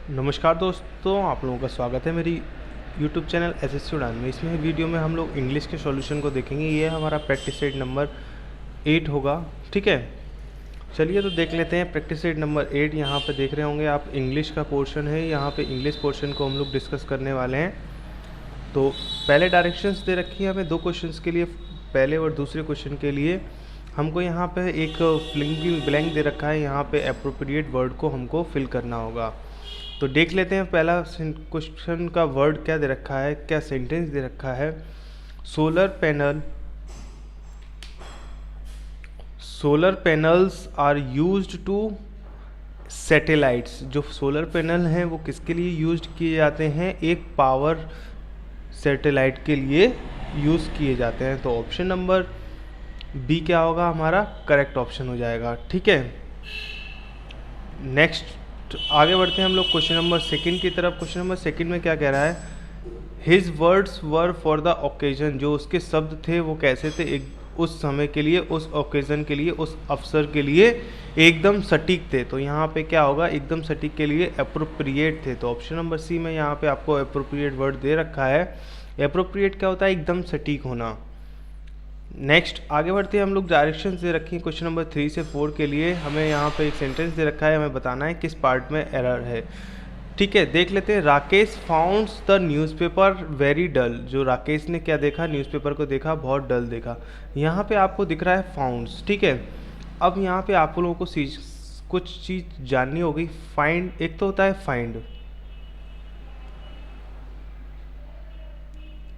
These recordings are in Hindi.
नमस्कार दोस्तों, आप लोगों का स्वागत है मेरी YouTube चैनल एसएससी उड़ान में। इसमें वीडियो में हम लोग इंग्लिश के सॉल्यूशन को देखेंगे। ये हमारा प्रैक्टिस सेट नंबर 8 होगा। ठीक है, चलिए तो देख लेते हैं प्रैक्टिस सेट नंबर 8। यहाँ पे देख रहे होंगे आप, इंग्लिश का पोर्शन है। यहाँ पे इंग्लिश पोर्शन को हम लोग डिस्कस करने वाले हैं। तो पहले डायरेक्शंस दे रखी है हमें 2 क्वेश्चंस के लिए। पहले और दूसरे क्वेश्चन के लिए हमको यहाँ पे एक ब्लैंक दे रखा है। यहाँ पे एप्रोप्रिएट वर्ड को हमको फिल करना होगा। तो देख लेते हैं पहला क्वेश्चन का वर्ड क्या दे रखा है, क्या सेंटेंस दे रखा है। Solar panels are used to satellites. जो सोलर पैनल हैं वो किसके लिए यूज्ड किए जाते हैं? एक पावर सैटेलाइट के लिए यूज़ किए जाते हैं। तो ऑप्शन नंबर बी क्या होगा हमारा? करेक्ट ऑप्शन हो जाएगा। ठीक है, नेक्स्ट आगे बढ़ते हैं हम लोग क्वेश्चन नंबर 2 की तरफ। क्वेश्चन नंबर 2 में क्या कह रहा है? His words were for the occasion. जो उसके शब्द थे वो कैसे थे? एक उस समय के लिए, उस ओकेजन के लिए, उस अवसर के लिए एकदम सटीक थे। तो यहाँ पे क्या होगा? एकदम सटीक के लिए एप्रोप्रिएट थे। तो ऑप्शन नंबर सी में यहाँ पे आपको एप्रोप्रिएट वर्ड दे रखा है। एप्रोप्रिएट क्या होता है? एकदम सटीक होना। नेक्स्ट आगे बढ़ते हैं हम लोग। डायरेक्शंस दे रखी हैं क्वेश्चन नंबर 3 से 4 के लिए। हमें यहाँ पे एक सेंटेंस दे रखा है, हमें बताना है किस पार्ट में एरर है। ठीक है, देख लेते हैं। Rakesh founds the newspaper very dull. जो राकेश ने क्या देखा? न्यूज़पेपर को देखा, बहुत डल देखा। यहाँ पे आपको दिख रहा है फाउंड्स। ठीक है, अब यहाँ पे आप लोगों को कुछ चीज़ जाननी होगी। फाइंड, एक तो होता है फाइंड,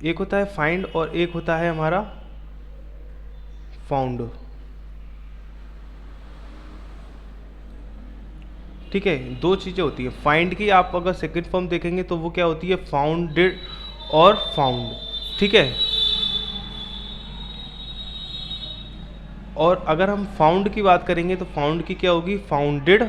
एक होता है फाइंड और एक होता है हमारा फाउंड। ठीक है, 2 चीज़ें होती है। फाइंड की आप अगर सेकंड फॉर्म देखेंगे तो वो क्या होती है? फाउंडेड और फाउंड। ठीक है, और अगर हम फाउंड की बात करेंगे तो फाउंड की क्या होगी? फाउंडेड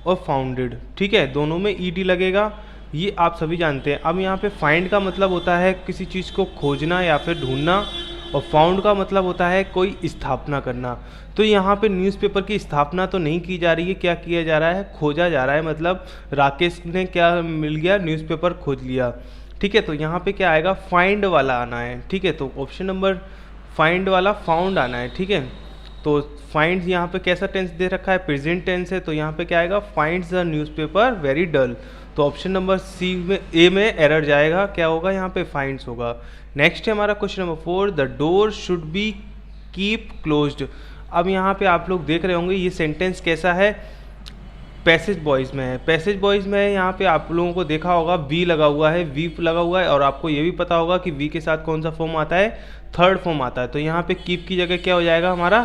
और फाउंडेड। ठीक है, दोनों में ईडी लगेगा, ये आप सभी जानते हैं। अब यहाँ पे फाइंड का मतलब होता है किसी चीज़ को खोजना या फिर ढूंढना, और फाउंड का मतलब होता है कोई स्थापना करना। तो यहाँ पे न्यूज़पेपर की स्थापना तो नहीं की जा रही है, क्या किया जा रहा है? खोजा जा रहा है। मतलब राकेश ने क्या मिल गया? न्यूज़पेपर खोज लिया। ठीक है, तो यहाँ पे क्या आएगा? फाइंड वाला आना है। ठीक है, तो ऑप्शन नंबर फाइंड वाला फाउंड आना है। ठीक है, तो फाइंड्स यहाँ पे कैसा टेंस दे रखा है? प्रेजेंट टेंस है। तो यहाँ पे क्या आएगा? Finds the newspaper very dull. तो ऑप्शन नंबर सी में, ए में एरर जाएगा। क्या होगा यहाँ पे? फाइंड्स होगा। नेक्स्ट है हमारा question number 4। The door should be keep closed. अब यहाँ पे आप लोग देख रहे होंगे ये सेंटेंस कैसा है? पैसेज बॉयज़ में है। पैसेज बॉयज़ में है, यहाँ पे आप लोगों को देखा होगा वी लगा हुआ है, वी लगा हुआ है, और आपको ये भी पता होगा कि वी के साथ कौन सा फॉर्म आता है? थर्ड फॉर्म आता है। तो यहाँ पे कीप की जगह क्या हो जाएगा हमारा?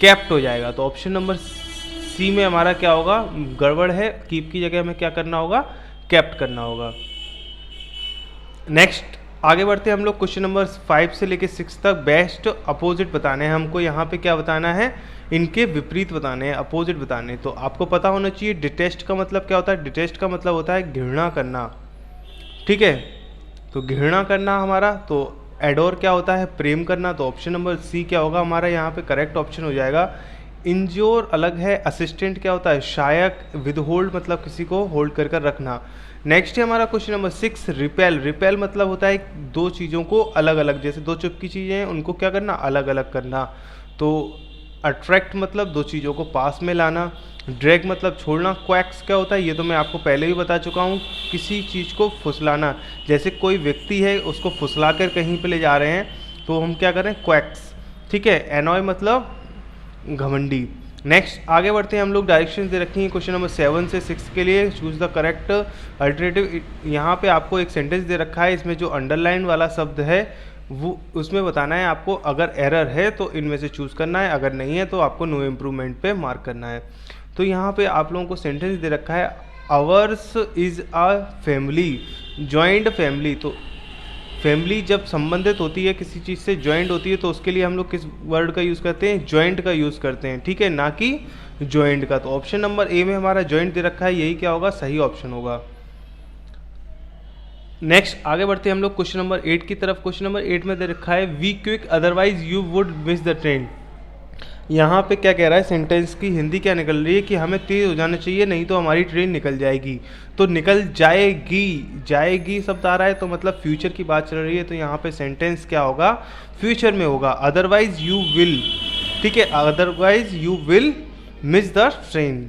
कैप्ट हो जाएगा। तो ऑप्शन नंबर सी में हमारा क्या होगा? गड़बड़ है। कीप की जगह हमें क्या करना होगा? कैप्ट करना होगा। नेक्स्ट आगे बढ़ते हैं हम लोग। क्वेश्चन नंबर 5 से लेके 6 तक बेस्ट अपोजिट बताने हैं हमको। यहाँ पे क्या बताना है? इनके विपरीत बताने हैं, अपोजिट बताने हैं। तो आपको पता होना चाहिए डिटेस्ट का मतलब क्या होता है? डिटेस्ट का मतलब होता है घृणा करना। ठीक है, तो घृणा करना हमारा। तो एडोर क्या होता है? प्रेम करना। तो ऑप्शन नंबर सी क्या होगा हमारा? यहाँ पे करेक्ट ऑप्शन हो जाएगा। इंज्योर अलग है। असिस्टेंट क्या होता है? सहायक। विदहोल्ड मतलब किसी को होल्ड कर कर रखना। नेक्स्ट है हमारा क्वेश्चन नंबर 6। रिपेल। रिपेल मतलब होता है 2 चीज़ों को अलग अलग, जैसे 2 चुपकी चीज़ें हैं उनको क्या करना? अलग अलग करना। तो अट्रैक्ट मतलब 2 चीज़ों को पास में लाना। ड्रैग मतलब छोड़ना। क्वैक्स क्या होता है? ये तो मैं आपको पहले भी बता चुका हूँ, किसी चीज़ को फुसलाना। जैसे कोई व्यक्ति है, उसको फुसला कर कहीं पे ले जा रहे हैं तो हम क्या कर रहे हैं? क्वैक्स। ठीक है, एनॉय मतलब घमंडी। नेक्स्ट आगे बढ़ते हैं हम लोग। डायरेक्शन दे रखी हैं क्वेश्चन नंबर 7 से 6 के लिए। Choose the correct alternative. यहाँ पे आपको एक सेंटेंस दे रखा है, इसमें जो अंडरलाइन वाला शब्द है वो उसमें बताना है आपको। अगर एरर है तो इनमें से चूज़ करना है, अगर नहीं है तो आपको नो इम्प्रूवमेंट पे मार्क करना है। तो यहाँ पे आप लोगों को सेंटेंस दे रखा है, hours is a family, joint family. तो फैमिली जब संबंधित होती है किसी चीज़ से, जॉइंट होती है, तो उसके लिए हम लोग किस वर्ड का यूज़ करते हैं? जॉइंट का यूज़ करते हैं। ठीक है, ना कि जॉइंट का। तो ऑप्शन नंबर ए में हमारा जॉइंट दे रखा है, यही क्या होगा? सही ऑप्शन होगा। नेक्स्ट आगे बढ़ते हैं हम लोग क्वेश्चन नंबर 8 की तरफ। क्वेश्चन नंबर 8 में दे रखा है we quick otherwise you would miss the train. यहाँ पे क्या कह रहा है, सेंटेंस की हिंदी क्या निकल रही है कि हमें तेज़ हो जाना चाहिए नहीं तो हमारी ट्रेन निकल जाएगी। तो निकल जाएगी, जाएगी शब्द आ रहा है तो मतलब फ्यूचर की बात चल रही है, तो यहाँ पे सेंटेंस क्या होगा, फ्यूचर में होगा। अदरवाइज यू विल, ठीक है, otherwise you will miss the train.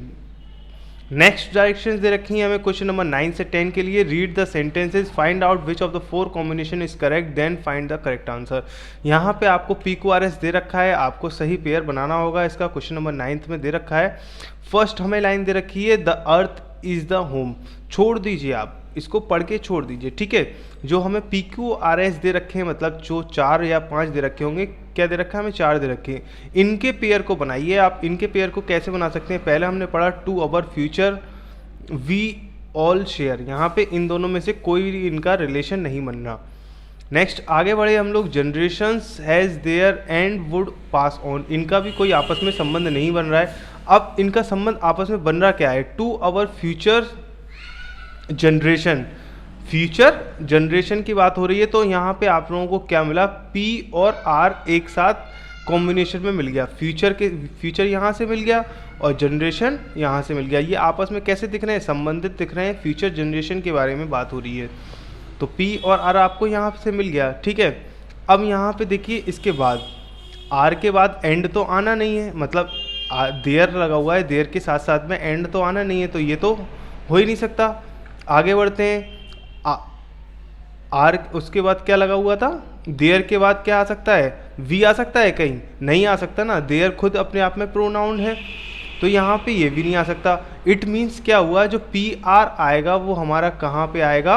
Next directions दे रखी हैं हमें क्वेश्चन नंबर 9 से 10 के लिए। Read the sentences, find out which of the 4 combination is correct, then find the correct answer. यहाँ पे आपको PQRS दे रखा है, आपको सही पेयर बनाना होगा इसका। क्वेश्चन नंबर 9 में दे रखा है, फर्स्ट हमें लाइन दे रखी है the earth is the home. छोड़ दीजिए, आप इसको पढ़ के छोड़ दीजिए, ठीक है। जो हमें PQRS दे रखे हैं, मतलब जो 4 या 5 दे रखे होंगे, क्या दे रखा है हमें, 4 दे रखे हैं। इनके पेयर को बनाइए आप। इनके पेयर को कैसे बना सकते हैं, पहले हमने पढ़ा to our future we all share, यहाँ पे इन दोनों में से कोई भी इनका रिलेशन नहीं बनना। नेक्स्ट आगे बढ़े हम लोग, generations has their and would pass on, इनका भी कोई आपस में संबंध नहीं बन रहा है। अब इनका संबंध आपस में बन रहा क्या है, to our future generation, future generation की बात हो रही है। तो यहाँ पे आप लोगों को क्या मिला, P और R एक साथ कॉम्बिनेशन में मिल गया। फ्यूचर यहाँ से मिल गया और जनरेशन यहाँ से मिल गया। ये आपस में कैसे दिख रहे हैं, संबंधित दिख रहे हैं, फ्यूचर जनरेशन के बारे में बात हो रही है। तो P और R आपको यहाँ से मिल गया, ठीक है। अब यहाँ पे देखिए, इसके बाद R के बाद एंड तो आना नहीं है, मतलब देयर लगा हुआ है, देयर के साथ साथ में एंड तो आना नहीं है, तो ये तो हो ही नहीं सकता। आगे बढ़ते हैं, आर उसके बाद क्या लगा हुआ था, देयर के बाद क्या आ सकता है, वी आ सकता है, कहीं नहीं आ सकता ना, देयर खुद अपने आप में प्रोनाउन है, तो यहाँ पे ये भी नहीं आ सकता। इट मीन्स क्या हुआ, जो PR आएगा वो हमारा कहाँ पे आएगा,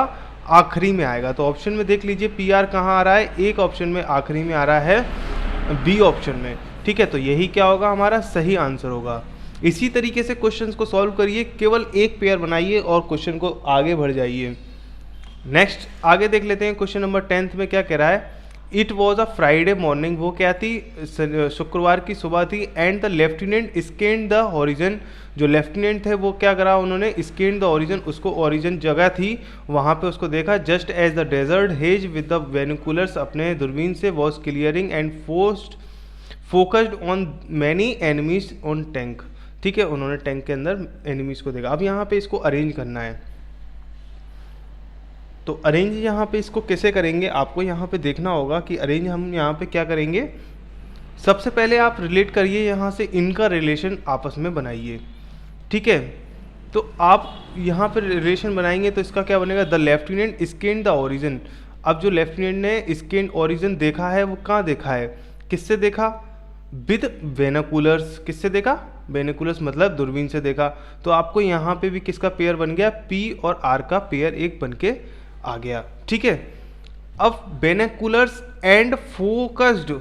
आखिरी में आएगा। तो ऑप्शन में देख लीजिए PR कहाँ आ रहा है, एक ऑप्शन में आखिरी में आ रहा है, B ऑप्शन में, ठीक है। तो यही क्या होगा, हमारा सही आंसर होगा। इसी तरीके से क्वेश्चंस को सॉल्व करिए, केवल एक पेयर बनाइए और क्वेश्चन को आगे बढ़ जाइए। नेक्स्ट आगे देख लेते हैं, क्वेश्चन नंबर 10 में क्या कह रहा है, it was a Friday morning, वो क्या थी, शुक्रवार की सुबह थी। And the lieutenant scanned the horizon, जो लेफ्टिनेंट थे वो क्या करा उन्होंने, स्कैन्ड द हॉरिजन, उसको हॉरिजन जगह थी वहाँ पे उसको देखा। Just as the desert haze with the binoculars, अपने दूरबीन से, was clearing and focused on many enemies on tank, ठीक है। उन्होंने टैंक के अंदर एनिमीज को देखा। अब यहाँ पे इसको अरेंज करना है, तो अरेंज यहाँ पे इसको कैसे करेंगे, आपको यहाँ पे देखना होगा कि अरेंज हम यहाँ पे क्या करेंगे। सबसे पहले आप रिलेट करिए, यहाँ से इनका रिलेशन आपस में बनाइए, ठीक है। तो आप यहाँ पे रिलेशन बनाएंगे तो इसका क्या बनेगा, the lieutenant scanned the origin. अब जो लेफ्टिनेंट ने स्कैन्ड ओरिजिन देखा है वो कहाँ देखा है, किससे देखा, विद बेनोकुलर्स, किससे देखा, बेनोकुलर्स मतलब दूरबीन से देखा। तो आपको यहाँ पे भी किसका पेयर बन गया, P और R का पेयर एक बन के आ गया, ठीक है। अब बेनोकुलर्स एंड फोकस्ड,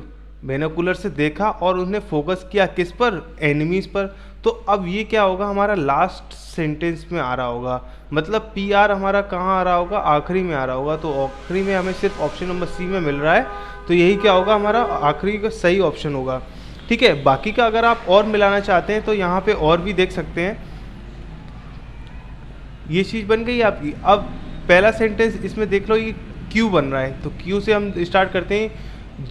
बेनोकुलर से देखा और उसने फोकस किया किस पर, एनिमीज पर। तो अब ये क्या होगा, हमारा लास्ट सेंटेंस में आ रहा होगा, मतलब PR हमारा कहाँ आ रहा होगा, आखिरी में आ रहा होगा। तो आखिरी में हमें सिर्फ ऑप्शन नंबर C में मिल रहा है, तो यही क्या होगा, हमारा आखिरी का सही ऑप्शन होगा, ठीक है। बाकी का अगर आप और मिलाना चाहते हैं तो यहाँ पे और भी देख सकते हैं। ये चीज़ बन गई आपकी। अब पहला सेंटेंस इसमें देख लो, ये Q बन रहा है, तो Q से हम स्टार्ट करते हैं।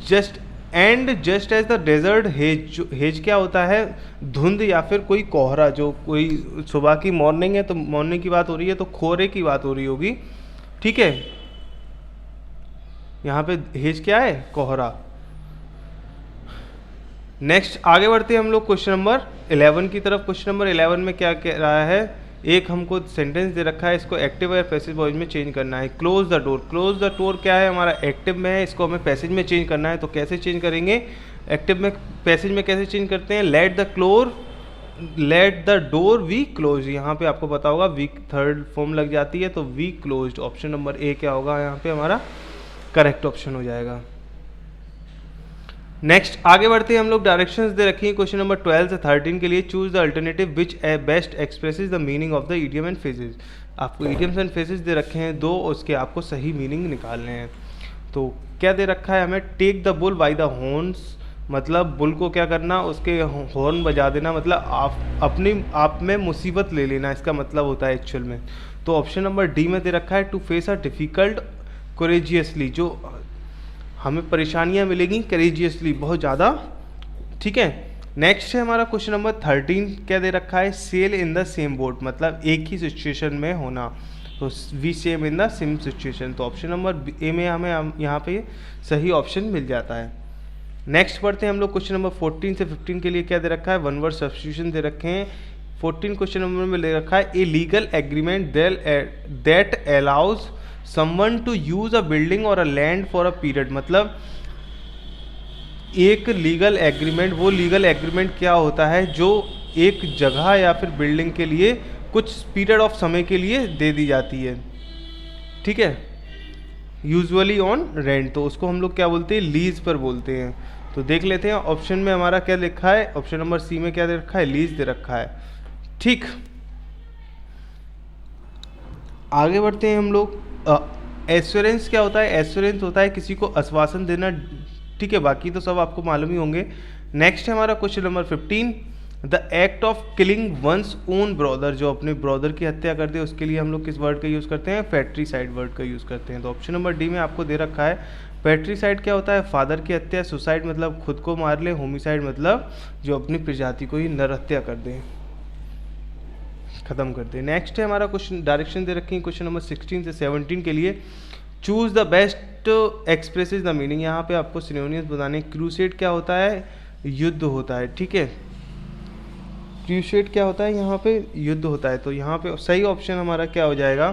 Just as the desert has, जो हेज क्या होता है, धुंध या फिर कोई कोहरा, जो कोई सुबह की मॉर्निंग है तो मॉर्निंग की बात हो रही है, तो कोहरे की बात हो रही होगी, ठीक है। यहाँ पे हेज क्या है, कोहरा। नेक्स्ट आगे बढ़ते हैं हम लोग क्वेश्चन नंबर 11 की तरफ। क्वेश्चन नंबर 11 में क्या कह रहा है, एक हमको सेंटेंस दे रखा है, इसको एक्टिव या पैसिव वॉइस में चेंज करना है। Close the door, close the door क्या है, हमारा एक्टिव में है, इसको हमें पैसेज में चेंज करना है। तो कैसे चेंज करेंगे, एक्टिव में पैसेज में कैसे चेंज करते हैं, let the door we close. यहाँ पे आपको पता होगा वी थर्ड फॉर्म लग जाती है, तो we closed. Option number A क्या होगा, यहाँ पे हमारा करेक्ट ऑप्शन हो जाएगा। नेक्स्ट आगे बढ़ते हैं हम लोग, डायरेक्शंस दे रखी हैं क्वेश्चन नंबर 12 से 13 के लिए। Choose the alternative which best expresses the meaning of the idiom and phrases. आपको इडियम्स एंड फ्रेजेस दे रखे हैं दो, उसके आपको सही मीनिंग निकालने हैं। तो क्या दे रखा है हमें, take the bull by the horns, मतलब बुल को क्या करना, उसके हॉर्न बजा देना, मतलब अपनी आप में मुसीबत ले लेना, इसका मतलब होता है एक्चुअल में। तो ऑप्शन नंबर D में दे रखा है, टू फेस अ डिफ़िकल्ट कोरेजियसली, जो हमें परेशानियां मिलेंगी करेजियसली, बहुत ज़्यादा, ठीक है। नेक्स्ट है हमारा क्वेश्चन नंबर 13, क्या दे रखा है, sail in the same boat, मतलब एक ही सिचुएशन में होना, तो we same in the same situation, तो ऑप्शन नंबर ए में हमें यहाँ पे सही ऑप्शन मिल जाता है। नेक्स्ट पढ़ते हैं हम लोग क्वेश्चन नंबर 14 से 15 के लिए क्या दे रखा है, वन वर्ड सब्स्टिट्यूशन दे रखे हैं। 14 क्वेश्चन नंबर में ले रखा है a legal agreement that allows someone to use a building or a land for a period, मतलब एक लीगल एग्रीमेंट, वो लीगल एग्रीमेंट क्या होता है जो एक जगह या फिर बिल्डिंग के लिए कुछ पीरियड ऑफ समय के लिए दे दी जाती है, ठीक है, यूजुअली ऑन रेंट, तो उसको हम लोग क्या बोलते हैं, लीज पर बोलते हैं। तो देख लेते हैं ऑप्शन में हमारा क्या लिखा है, ऑप्शन नंबर सी में क्या दे रखा है, लीज दे रखा है। ठीक, आगे बढ़ते हैं हम लोग। एश्योरेंस क्या होता है, एश्योरेंस होता है किसी को आश्वासन देना, ठीक है, बाकी तो सब आपको मालूम ही होंगे। नेक्स्ट है हमारा question number 15, the act of killing one's own brother, जो अपने ब्रदर की हत्या कर दे उसके लिए हम लोग किस वर्ड का यूज़ करते हैं, फैट्रीसाइड वर्ड का यूज़ करते हैं। तो ऑप्शन नंबर डी में आपको दे रखा है, फैट्रीसाइड क्या होता है, फादर की हत्या, सुसाइड मतलब खुद को मार ले, होमिसाइड मतलब जो अपनी प्रजाति को ही नरहत्या कर दे, खत्म कर दे। नेक्स्ट है हमारा क्वेश्चन, डायरेक्शन दे रखी है क्वेश्चन नंबर 16 से 17 के लिए, choose the best expresses the meaning, यहाँ पे आपको सिनोनिम्स बताने। क्रूसेड क्या होता है, युद्ध होता है, ठीक है, क्रूसेड क्या होता है, यहाँ पे युद्ध होता है, तो यहाँ पे सही ऑप्शन हमारा क्या हो जाएगा,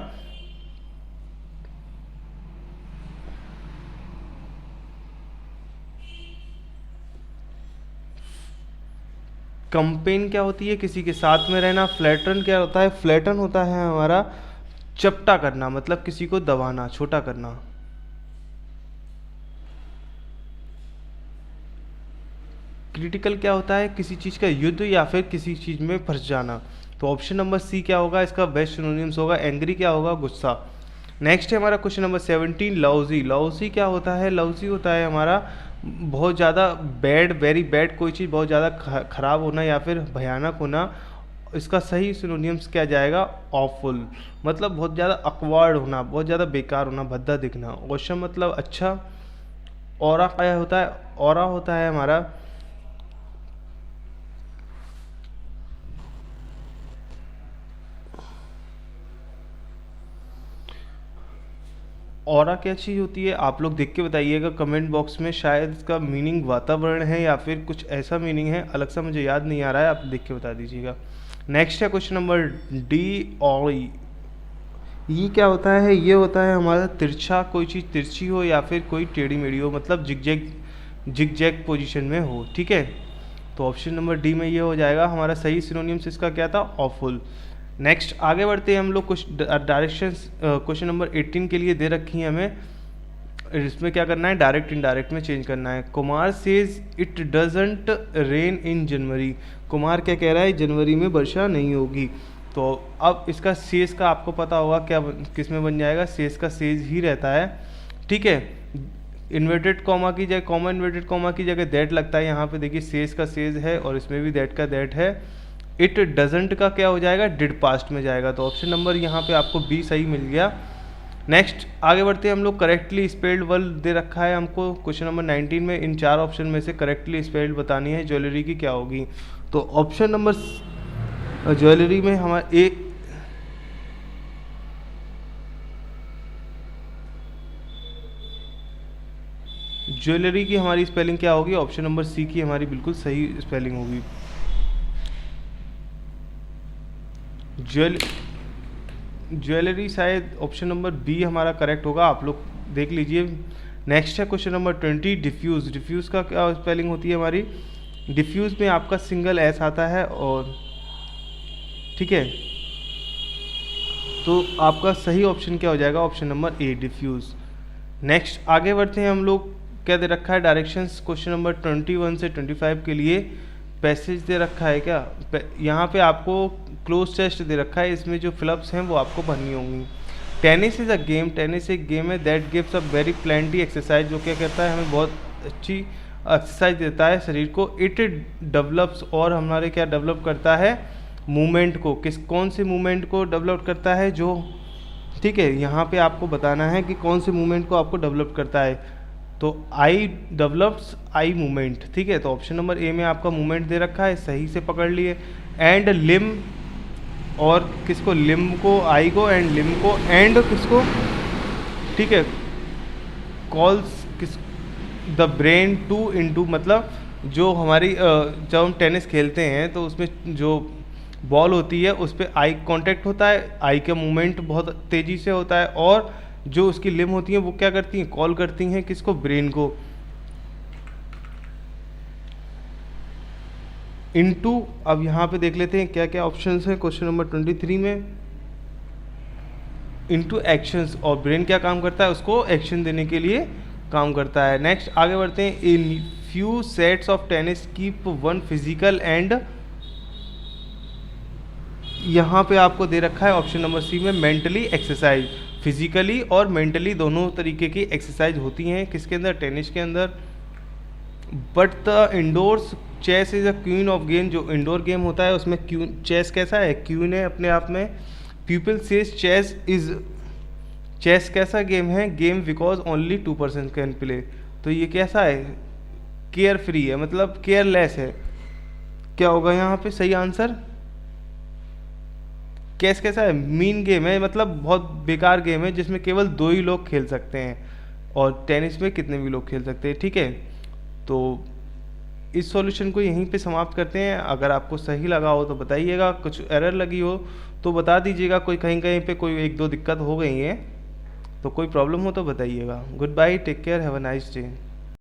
कंपेन क्या होती है, किसी के साथ में रहना। फ्लैटन क्या होता है, फ्लैटन होता है हमारा चपटा करना, मतलब किसी को दबाना, छोटा करना। क्रिटिकल क्या होता है, किसी चीज़ का युद्ध या फिर किसी चीज़ में फंस जाना। तो ऑप्शन नंबर सी क्या होगा, इसका बेस्ट सिनोनिम्स होगा। एंग्री क्या होगा, गुस्सा। नेक्स्ट है हमारा क्वेश्चन नंबर 17, लवजी। लवजी क्या होता है, लवजी होता है हमारा बहुत ज़्यादा बैड, वेरी बैड, कोई चीज़ बहुत ज़्यादा खराब होना या फिर भयानक होना। इसका सही सिनोनिम्स क्या जाएगा, ऑफुल, मतलब बहुत ज़्यादा अकवर्ड होना, बहुत ज़्यादा बेकार होना, भद्दा दिखना। ऑसम मतलब अच्छा। ऑरा क्या होता है, ऑरा होता है हमारा ऑरा क्या चीज़ होती है, आप लोग देख के बताइएगा कमेंट बॉक्स में। शायद इसका मीनिंग वातावरण है या फिर कुछ ऐसा मीनिंग है, अलग सा मुझे याद नहीं आ रहा है, आप देख के बता दीजिएगा। नेक्स्ट है क्वेश्चन नंबर डी, और ये क्या होता है, ये होता है हमारा तिरछा, कोई चीज़ तिरछी हो या फिर कोई टेढ़ी मेढ़ी हो, मतलब जिगजैग पोजीशन में हो, ठीक है। तो ऑप्शन नंबर डी में ये हो जाएगा हमारा सही सिनोनिम्स। इसका क्या था, ऑफुल। नेक्स्ट आगे बढ़ते हैं हम लोग। कुछ डायरेक्शंस क्वेश्चन नंबर 18 के लिए दे रखी हैं हमें, इसमें क्या करना है, डायरेक्ट इनडायरेक्ट में चेंज करना है। Kumar says it doesn't rain in January, Kumar क्या कह रहा है, जनवरी में वर्षा नहीं होगी। तो अब इसका सेज का आपको पता होगा क्या किस में बन जाएगा, सेज का सेज ही रहता है, ठीक है। इन्वर्टेड कॉमा की जगह, कॉमा इन्वर्टेड कॉमा की जगह दैट लगता है, यहाँ पे देखिए सेज का सेज है और इसमें भी दैट का दैट है। इट डजंट का क्या हो जाएगा, डिड पास्ट में जाएगा। तो ऑप्शन नंबर यहाँ पे आपको बी सही मिल गया। नेक्स्ट आगे बढ़ते हैं हम लोग। करेक्टली स्पेल्ड वर्ड दे रखा है हमको क्वेश्चन नंबर 19 में, इन 4 ऑप्शन में से करेक्टली स्पेल्ड बतानी है, ज्वेलरी की क्या होगी। तो ऑप्शन नंबर ज्वेलरी में हमारा ए, ज्वेलरी की हमारी स्पेलिंग क्या होगी, ऑप्शन नंबर सी की हमारी बिल्कुल सही स्पेलिंग होगी। ज्वेलरी शायद ऑप्शन नंबर बी हमारा करेक्ट होगा, आप लोग देख लीजिए। नेक्स्ट है क्वेश्चन नंबर 20, डिफ्यूज़। डिफ्यूज़ का क्या स्पेलिंग होती है हमारी, डिफ्यूज़ में आपका सिंगल एस आता है, और ठीक है, तो आपका सही ऑप्शन क्या हो जाएगा, ऑप्शन नंबर ए, डिफ्यूज़। नेक्स्ट आगे बढ़ते हैं हम लोग। क्या दे रखा है, डायरेक्शंस क्वेश्चन नंबर 21 से 25 के लिए पैसेज दे रखा है क्या, यहाँ पे आपको क्लोज टेस्ट दे रखा है, इसमें जो फिलअप्स हैं वो आपको भरनी होंगी। Tennis is a game, tennis एक गेम है that gives a very plenty exercise, जो क्या कहता है हमें बहुत अच्छी एक्सरसाइज देता है शरीर को। इट डेवलप्स, और हमारे क्या डेवलप करता है, मूवमेंट को, कौन से मूवमेंट को डेवलप करता है, जो ठीक है यहाँ पे आपको बताना है कि कौन से मूवमेंट को आपको डेवलप करता है। तो आई डेवलप्स आई मूवमेंट, ठीक है। तो ऑप्शन नंबर ए में आपका मूवमेंट दे रखा है, सही से पकड़ लिए। एंड लिम, और किसको, लिम को, आई को, एंड लिम को, एंड किसको, ठीक है, कॉल्स किस द ब्रेन टू इनटू, मतलब जो हमारी जब हम टेनिस खेलते हैं तो उसमें जो बॉल होती है उस पर आई कांटेक्ट होता है, आई का मूवमेंट बहुत तेज़ी से होता है, और जो उसकी लिम होती हैं वो क्या करती हैं, कॉल करती हैं किसको, ब्रेन को। इनटू, अब यहाँ पे देख लेते हैं क्या क्या ऑप्शंस हैं क्वेश्चन नंबर 23 में। इनटू एक्शंस, और ब्रेन क्या काम करता है, उसको एक्शन देने के लिए काम करता है। नेक्स्ट आगे बढ़ते हैं। In few sets of tennis keep one physical and, यहाँ पे आपको दे रखा है ऑप्शन नंबर सी में मेंटली एक्सरसाइज। फिजिकली और मेंटली दोनों तरीके की एक्सरसाइज होती हैं किसके अंदर, टेनिस के अंदर। But the indoors chess is a queen of game, जो इंडोर गेम होता है उसमें क्वीन, चेस कैसा है, क्वीन है अपने आप में। People says chess is, chess कैसा गेम है, game because only 2% can play. तो ये कैसा है, केयर फ्री है, मतलब केयरलेस है। क्या होगा यहाँ पे सही आंसर, चेस कैसा है, मीन गेम है, मतलब बहुत बेकार गेम है जिसमें केवल 2 ही लोग खेल सकते हैं, और टेनिस में कितने भी लोग खेल सकते हैं, ठीक है। तो इस सॉल्यूशन को यहीं पे समाप्त करते हैं। अगर आपको सही लगा हो तो बताइएगा, कुछ एरर लगी हो तो बता दीजिएगा, कोई कहीं कहीं पे कोई 1-2 दिक्कत हो गई है तो कोई प्रॉब्लम हो तो बताइएगा। Good bye, take care, have a nice day.